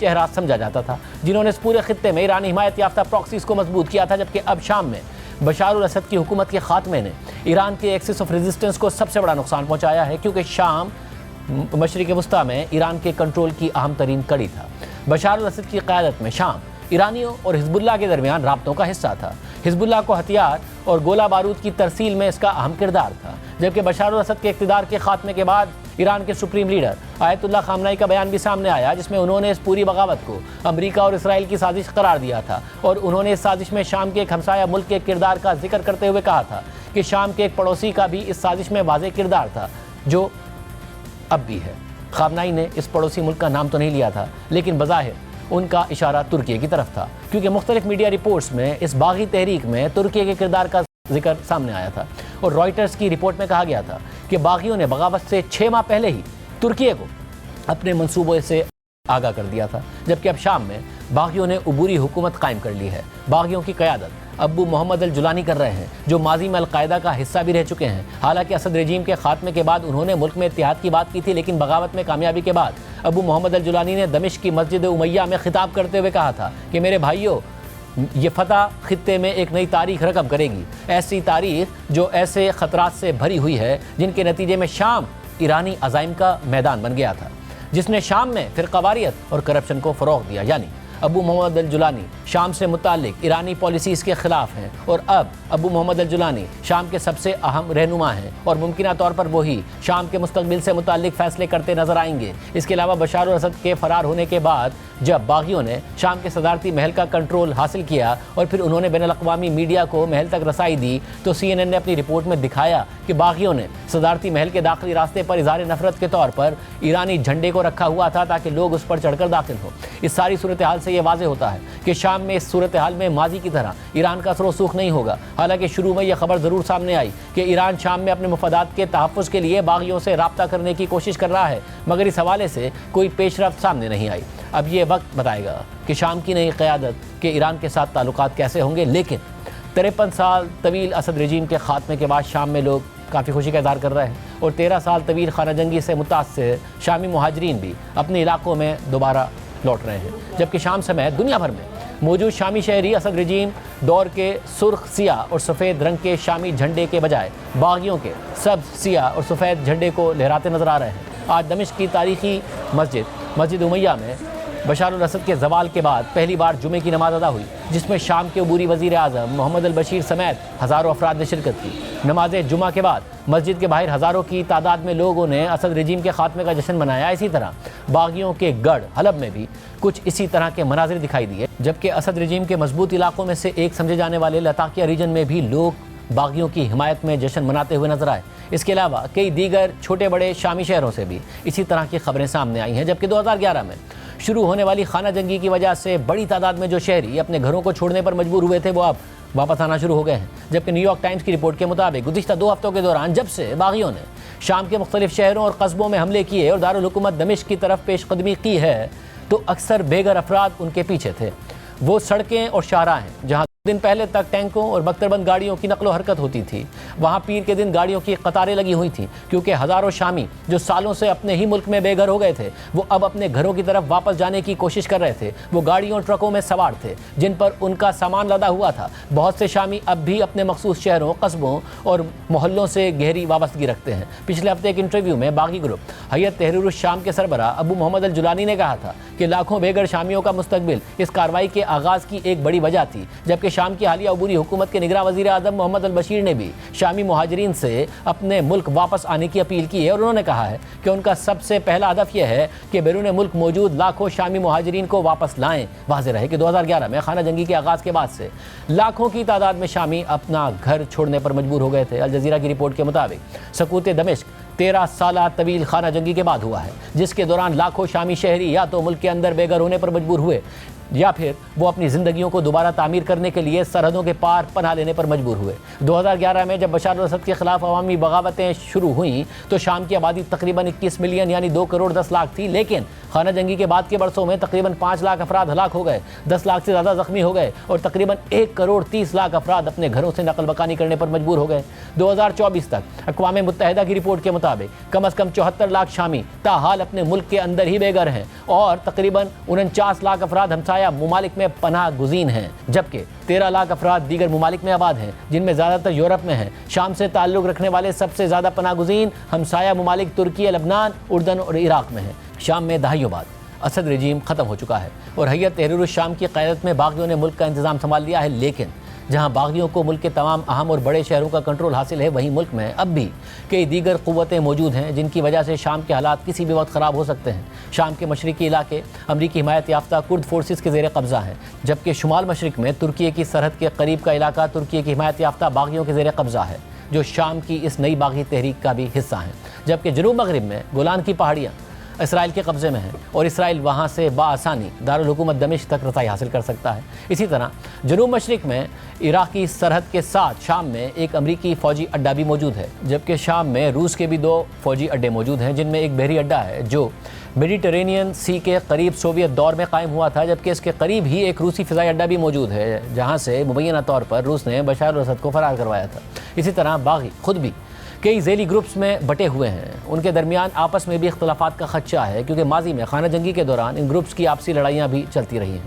چہرہ سمجھا جاتا تھا، جنہوں نے اس پورے خطے میں ایرانی حمایت یافتہ پراکسیز کو مضبوط کیا تھا، جبکہ اب شام میں بشار الاسد کی حکومت کے خاتمے نے ایران کے ایکسس آف ریزسٹنس کو سب سے بڑا نقصان پہنچایا ہے، کیونکہ شام مشرق وسطیٰ میں ایران کے کنٹرول کی اہم ترین کڑی تھا۔ بشار الاسد کی قیادت میں شام ایرانیوں اور حزب اللہ کے درمیان رابطوں کا حصہ تھا۔ حزب اللہ کو ہتھیار اور گولہ بارود کی ترسیل میں اس کا اہم کردار تھا، جبکہ بشار الاسد کے اقتدار کے خاتمے کے بعد ایران کے سپریم لیڈر آیت اللہ خامنہ ای کا بیان بھی سامنے آیا، جس میں انہوں نے اس پوری بغاوت کو امریکہ اور اسرائیل کی سازش قرار دیا تھا، اور انہوں نے اس سازش میں شام کے ایک ہمسایہ ملک کے کردار کا ذکر کرتے ہوئے کہا تھا کہ شام کے ایک پڑوسی کا بھی اس سازش میں واضح کردار تھا، جو اب بھی ہے۔ خامنہ ای نے اس پڑوسی ملک کا نام تو نہیں لیا تھا، لیکن بظاہر ان کا اشارہ ترکی کی طرف تھا، کیونکہ مختلف میڈیا رپورٹس میں اس باغی تحریک میں ترکی کے کردار کا ذکر سامنے آیا تھا، اور رائٹرز کی رپورٹ میں کہا گیا تھا کہ باغیوں نے بغاوت سے 6 ماہ پہلے ہی ترکی کو اپنے منصوبوں سے آگاہ کر دیا تھا، جبکہ اب شام میں باغیوں نے عبوری حکومت قائم کر لی ہے۔ باغیوں کی قیادت ابو محمد الجولانی کر رہے ہیں، جو ماضی میں القاعدہ کا حصہ بھی رہ چکے ہیں۔ حالانکہ اسد رجیم کے خاتمے کے بعد انہوں نے ملک میں اتحاد کی بات کی تھی، لیکن بغاوت میں کامیابی کے بعد ابو محمد الجولانی نے دمشق کی مسجد امیہ میں خطاب کرتے ہوئے کہا تھا کہ میرے بھائیوں، یہ فتح خطے میں ایک نئی تاریخ رقم کرے گی، ایسی تاریخ جو ایسے خطرات سے بھری ہوئی ہے جن کے نتیجے میں شام ایرانی عزائم کا میدان بن گیا تھا، جس نے شام میں فرقہ واریت اور کرپشن کو فروغ دیا۔ یعنی ابو محمد الجولانی شام سے متعلق ایرانی پالیسیز کے خلاف ہیں، اور اب ابو محمد الجولانی شام کے سب سے اہم رہنما ہیں، اور ممکنہ طور پر وہی شام کے مستقبل سے متعلق فیصلے کرتے نظر آئیں گے۔ اس کے علاوہ بشار الاسد کے فرار ہونے کے بعد جب باغیوں نے شام کے صدارتی محل کا کنٹرول حاصل کیا اور پھر انہوں نے بین الاقوامی میڈیا کو محل تک رسائی دی، تو CNN نے اپنی رپورٹ میں دکھایا کہ باغیوں نے صدارتی محل کے داخلی راستے پر اظہار نفرت کے طور پر ایرانی جھنڈے کو رکھا ہوا تھا تاکہ لوگ اس پر چڑھ کر داخل ہوں۔ اس ساری صورتحال سے یہ واضح ہوتا ہے کہ شام میں اس صورتحال میں ماضی کی طرح ایران کا اثر و رسوخ نہیں ہوگا۔ حالانکہ شروع میں یہ خبر ضرور سامنے آئی کہ ایران شام میں اپنے مفادات کے تحفظ کے لیے باغیوں سے رابطہ کرنے کی کوشش کر رہا ہے، مگر اس حوالے سے کوئی پیش رفت سامنے نہیں آئی۔ اب یہ وقت بتائے گا کہ شام کی نئی قیادت کے ایران کے ساتھ تعلقات کیسے ہوں گے، لیکن 53 سال طویل اسد رجیم کے خاتمے کے بعد شام میں لوگ کافی خوشی کا اظہار کر رہے ہیں، اور 13 سال طویل خانہ جنگی سے متاثر شامی مہاجرین بھی اپنے علاقوں میں دوبارہ لوٹ رہے ہیں، جبکہ شام سمیت دنیا بھر میں موجود شامی شہری اسد رجیم دور کے سرخ سیاہ اور سفید رنگ کے شامی جھنڈے کے بجائے باغیوں کے سبز سیاہ اور سفید جھنڈے کو لہراتے نظر آ رہے ہیں۔ آج دمشق کی تاریخی مسجد امیہ میں بشار الاسد کے زوال کے بعد پہلی بار جمعے کی نماز ادا ہوئی، جس میں شام کے عبوری وزیر اعظم محمد البشیر سمیت ہزاروں افراد نے شرکت کی۔ نماز جمعہ کے بعد مسجد کے باہر ہزاروں کی تعداد میں لوگوں نے اسد رجیم کے خاتمے کا جشن منایا۔ اسی طرح باغیوں کے گڑھ حلب میں بھی کچھ اسی طرح کے مناظر دکھائی دیے، جبکہ اسد رجیم کے مضبوط علاقوں میں سے ایک سمجھے جانے والے لتاکیہ ریجن میں بھی لوگ باغیوں کی حمایت میں جشن مناتے ہوئے نظر آئے۔ اس کے علاوہ کئی دیگر چھوٹے بڑے شامی شہروں سے بھی اسی طرح کی خبریں سامنے آئی ہیں، جبکہ 2011 میں شروع ہونے والی خانہ جنگی کی وجہ سے بڑی تعداد میں جو شہری اپنے گھروں کو چھوڑنے پر مجبور ہوئے تھے وہ اب واپس آنا شروع ہو گئے ہیں، جبکہ نیو یارک ٹائمز کی رپورٹ کے مطابق گزشتہ 2 ہفتوں کے دوران جب سے باغیوں نے شام کے مختلف شہروں اور قصبوں میں حملے کیے اور دارالحکومت دمشق کی طرف پیش قدمی کی ہے، تو اکثر بے گھر افراد ان کے پیچھے تھے۔ وہ سڑکیں اور شاہراہیں ہیں جہاں دن پہلے تک ٹینکوں اور بختربند گاڑیوں کی نقل و حرکت ہوتی تھی، وہاں پیر کے دن گاڑیوں کی قطاریں لگی ہوئی تھیں، کیونکہ ہزاروں شامی جو سالوں سے اپنے ہی ملک میں بے گھر ہو گئے تھے وہ اب اپنے گھروں کی طرف واپس جانے کی کوشش کر رہے تھے۔ وہ گاڑیوں اور ٹرکوں میں سوار تھے جن پر ان کا سامان لدا ہوا تھا۔ بہت سے شامی اب بھی اپنے مخصوص شہروں، قصبوں اور محلوں سے گہری وابستگی رکھتے ہیں۔ پچھلے ہفتے ایک انٹرویو میں باغی گروپ حیات تحریر الشام کے سربراہ ابو محمد الجولانی نے کہا تھا کہ لاکھوں بے گھر شامیوں کا مستقبل اس کارروائی کے آغاز کی ایک بڑی وجہ تھی، جبکہ شام کی حالیہ عبوری حکومت کے نگراں وزیر اعظم محمد البشیر نے بھی شامی مہاجرین سے اپنے ملک واپس آنے کی اپیل کی ہے، اور انہوں نے کہا ہے کہ ان کا سب سے پہلا ہدف یہ ہے کہ بیرون ملک موجود لاکھوں شامی مہاجرین کو واپس لائیں۔ واضح رہے کہ 2011 میں خانہ جنگی کے آغاز کے بعد سے لاکھوں کی تعداد میں شامی اپنا گھر چھوڑنے پر مجبور ہو گئے تھے۔ الجزیرہ کی رپورٹ کے مطابق سقوط دمشق 13 سالہ طویل خانہ جنگی کے بعد ہوا ہے، جس کے دوران لاکھوں شامی شہری یا تو ملک کے اندر بے گھر ہونے پر مجبور ہوئے یا پھر وہ اپنی زندگیوں کو دوبارہ تعمیر کرنے کے لیے سرحدوں کے پار پناہ لینے پر مجبور ہوئے۔ 2011 میں جب بشار الاسد کے خلاف عوامی بغاوتیں شروع ہوئیں تو شام کی آبادی تقریباً 21 ملین یعنی 2 کروڑ 10 لاکھ تھی، لیکن خانہ جنگی کے بعد کے برسوں میں تقریباً 5 لاکھ افراد ہلاک ہو گئے، 10 لاکھ سے زیادہ زخمی ہو گئے اور تقریباً 1 کروڑ 30 لاکھ افراد اپنے گھروں سے نقل مکانی کرنے پر مجبور ہو گئے۔ 2024 تک اقوام متحدہ کی رپورٹ کے مطابق کم از کم 74 لاکھ شامی تاحال اپنے ملک کے اندر ہی بے گھر ہیں اور تقریباً 49 لاکھ افراد ہمسایہ ممالک میں پناہ گزین ہیں، جبکہ 13 لاکھ افراد دیگر ممالک میں آباد ہیں جن میں زیادہ تر یورپ میں ہیں۔ شام سے تعلق رکھنے والے سب سے زیادہ پناہ گزین ہمسایہ ممالک ترکی، لبنان، اردن اور عراق میں ہیں۔ شام میں دہائیوں بعد اسد رجیم ختم ہو چکا ہے اور ہیئت تحریر الشام کی قیادت میں باغیوں نے ملک کا انتظام سنبھال لیا ہے، لیکن جہاں باغیوں کو ملک کے تمام اہم اور بڑے شہروں کا کنٹرول حاصل ہے، وہیں ملک میں اب بھی کئی دیگر قوتیں موجود ہیں جن کی وجہ سے شام کے حالات کسی بھی وقت خراب ہو سکتے ہیں۔ شام کے مشرقی علاقے امریکی حمایت یافتہ کرد فورسز کے زیر قبضہ ہیں، جبکہ شمال مشرق میں ترکی کی سرحد کے قریب کا علاقہ ترکی کی حمایت یافتہ باغیوں کے زیر قبضہ ہے، جو شام کی اس نئی باغی تحریک کا بھی حصہ ہیں، جبکہ جنوب مغرب میں گولان کی پہاڑیاں اسرائیل کے قبضے میں ہیں اور اسرائیل وہاں سے بآسانی دارالحکومت دمشق تک رسائی حاصل کر سکتا ہے۔ اسی طرح جنوب مشرق میں عراقی سرحد کے ساتھ شام میں ایک امریکی فوجی اڈہ بھی موجود ہے، جبکہ شام میں روس کے بھی 2 فوجی اڈے موجود ہیں، جن میں ایک بحری اڈہ ہے جو میڈیٹرینین سی کے قریب سوویت دور میں قائم ہوا تھا، جبکہ اس کے قریب ہی ایک روسی فضائی اڈہ بھی موجود ہے جہاں سے مبینہ طور پر روس نے بشار الاسد کو فرار کروایا تھا۔ اسی طرح باغی خود بھی کئی ذیلی گروپس میں بٹے ہوئے ہیں، ان کے درمیان آپس میں بھی اختلافات کا خدشہ ہے کیونکہ ماضی میں خانہ جنگی کے دوران ان گروپس کی آپسی لڑائیاں بھی چلتی رہی ہیں۔